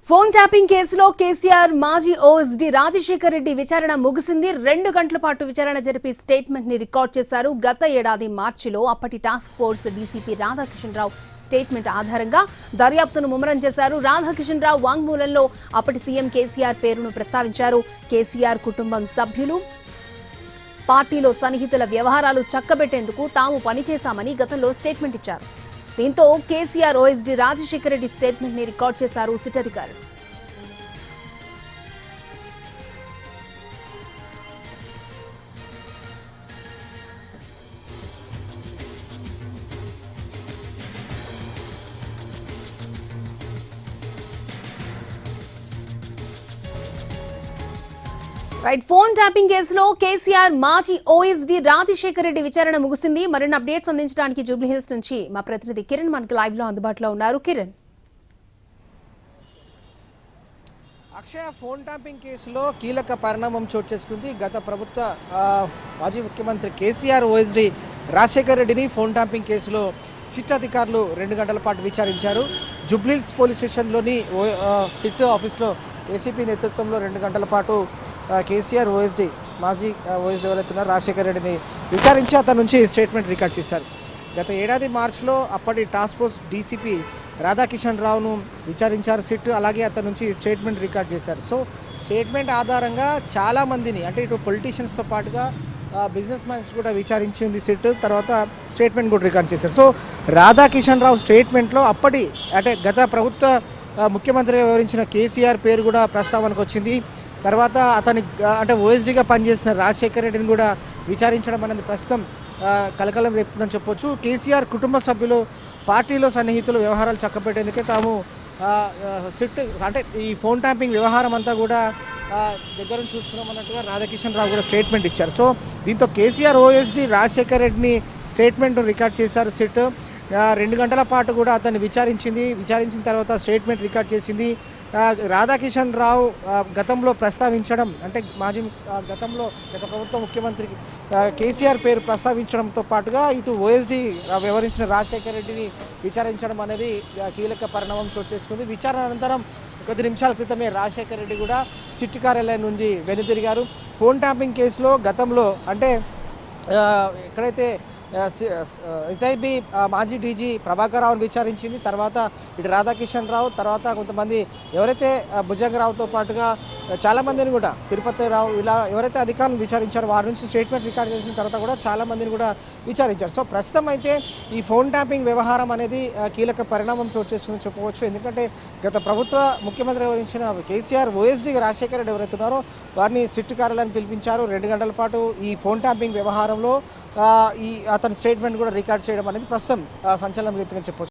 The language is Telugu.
ఫోన్ ట్యాపింగ్ కేసులో కేసీఆర్ మాజీ ఓఎస్డీ రాజశేఖర్ రెడ్డి విచారణ ముగిసింది. 2 గంటల పాటు విచారణ జరిపి స్టేట్మెంట్ ని రికార్డ్ చేశారు. గత ఏడాది మార్చిలో అప్పటి టాస్క్ ఫోర్స్ డీసీపీ రాధాకిషన్ రావు స్టేట్మెంట్ ఆధారంగా దర్యాప్తును ముమ్మరం చేశారు. రాధాకిషన్ రావు వాంగ్మూలంలో అప్పటి సీఎం కేసీఆర్ పేరును ప్రస్తావించారు. కేసీఆర్ కుటుంబం సభ్యులు పార్టీలో సన్నిహితుల వ్యవహారాలు చక్కబెట్టేందుకు తాము పనిచేశామని గతంలో స్టేట్మెంట్ ఇచ్చారు. దీంతో కేసీఆర్ ఓఎస్డీ రాజశేఖర్ రెడ్డి స్టేట్మెంట్ ని రికార్డ్ చేశారు సిట్ అధికారులు. ఫోన్ ట్యాపింగ్ కేసులో కేసీఆర్ మాజీ ఓఎస్డీ రాజశేఖర్ రెడ్డి విచారణ ముగిసింది. మరిన్ని అప్డేట్స్ అందించడానికి జూబ్లీహిల్స్ నుంచి మా ప్రతినిధి కిరణ్ మనకి లైవ్ లో అందుబాటులో ఉన్నారు. కిరణ్, అక్షయ, ఫోన్ ట్యాపింగ్ కేసులో కీలక పరిణామం చోటు చేసుకుంది. గత ప్రభుత్వ మాజీ ముఖ్యమంత్రి కేసీఆర్ ఓఎస్డీ రాజశేఖర్ రెడ్డిని ఫోన్ ట్యాపింగ్ కేసులో సిట్ అధికారులు 2 గంటల పాటు విచారించారు. జూబ్లీహిల్స్ పోలీస్ స్టేషన్లోని సిట్ ఆఫీస్లో ఏసీపీ నేతృత్వంలో 2 గంటల పాటు కేసీఆర్ ఓఎస్డీ మాజీ ఓఎస్డీ ఎవరైతున్నారు రాజశేఖర్ రెడ్డిని విచారించి అతని నుంచి స్టేట్మెంట్ రికార్డ్ చేశారు. గత ఏడాది మార్చిలో అప్పటి టాస్క్ ఫోర్స్ డీసీపీ రాధాకిషన్ రావును విచారించారు సిట్. అలాగే అతని నుంచి స్టేట్మెంట్ రికార్డ్ చేశారు. సో స్టేట్మెంట్ ఆధారంగా చాలామందిని, అంటే ఇటు పొలిటీషియన్స్తో పాటుగా బిజినెస్ మ్యాన్స్ కూడా విచారించింది సిట్. తర్వాత స్టేట్మెంట్ కూడా రికార్డ్ చేశారు. సో రాధాకిషన్ రావు స్టేట్మెంట్లో అప్పటి, అంటే గత ప్రభుత్వ ముఖ్యమంత్రిగా వివరించిన కేసీఆర్ పేరు కూడా ప్రస్తావనకు వచ్చింది. తర్వాత అతని, అంటే ఓఎస్డీగా పనిచేసిన రాజశేఖర్ రెడ్డిని కూడా విచారించడం అనేది ప్రస్తుతం కలకలం రేపుతుందని చెప్పొచ్చు. కేసీఆర్ కుటుంబ సభ్యులు పార్టీలో సన్నిహితులు వ్యవహారాలు చక్కబెట్టేందుకే తాము సిట్, అంటే ఈ ఫోన్ ట్యాపింగ్ వ్యవహారం అంతా కూడా దగ్గర చూసుకున్నామన్నట్టుగా రాధాకిషన్ రావు కూడా స్టేట్మెంట్ ఇచ్చారు. సో దీంతో కేసీఆర్ ఓఎస్డీ రాజశేఖర్ రెడ్డిని స్టేట్మెంట్ రికార్డ్ చేశారు సిట్. 2 గంటల పాటు కూడా అతన్ని విచారించిన తర్వాత స్టేట్మెంట్ రికార్డ్ చేసింది. రాధాకిషన్ రావు గతంలో ప్రస్తావించడం, అంటే గత ప్రభుత్వ ముఖ్యమంత్రి కేసీఆర్ పేరు ప్రస్తావించడంతో పాటుగా ఇటు ఓఎస్డీ వ్యవహరించిన రాజశేఖర్ రెడ్డిని విచారించడం అనేది కీలక పరిణామం చోటు చేసుకుంది. విచారణ అనంతరం కొద్ది నిమిషాల క్రితమే రాజశేఖర్ రెడ్డి కూడా సిట్ కార్యాలయం నుంచి వెనుదిరిగారు. ఫోన్ ట్యాపింగ్ కేసులో గతంలో, అంటే ఎక్కడైతే ఎస్ఐబి మాజీ డీజీ ప్రభాకర్ రావును విచారించింది. తర్వాత ఇటు రాధాకిషన్ రావు, తర్వాత కొంతమంది ఎవరైతే భుజంగరావుతో పాటుగా చాలామందిని కూడా, తిరుపతి రావు, ఇలా ఎవరైతే అధికారులను విచారించారో వారి నుంచి స్టేట్మెంట్ రికార్డ్ చేసిన తర్వాత కూడా చాలామందిని కూడా విచారించారు. సో ప్రస్తుతం అయితే ఈ ఫోన్ ట్యాపింగ్ వ్యవహారం అనేది కీలక పరిణామం చోటు చేసుకుందని చెప్పవచ్చు. ఎందుకంటే గత ప్రభుత్వ ముఖ్యమంత్రి వివరించిన కేసీఆర్ ఓఎస్డీ రాజశేఖర్ రెడ్డి ఎవరైతే ఉన్నారో వారిని సిట్ కార్యాలయాన్ని పిలిపించారు. 2 గంటల పాటు ఈ ఫోన్ ట్యాపింగ్ వ్యవహారంలో అతని స్టేట్మెంట్ కూడా రికార్డ్ చేయడం అనేది ప్రస్తుతం సంచలనం రేపిందని చెప్పవచ్చు.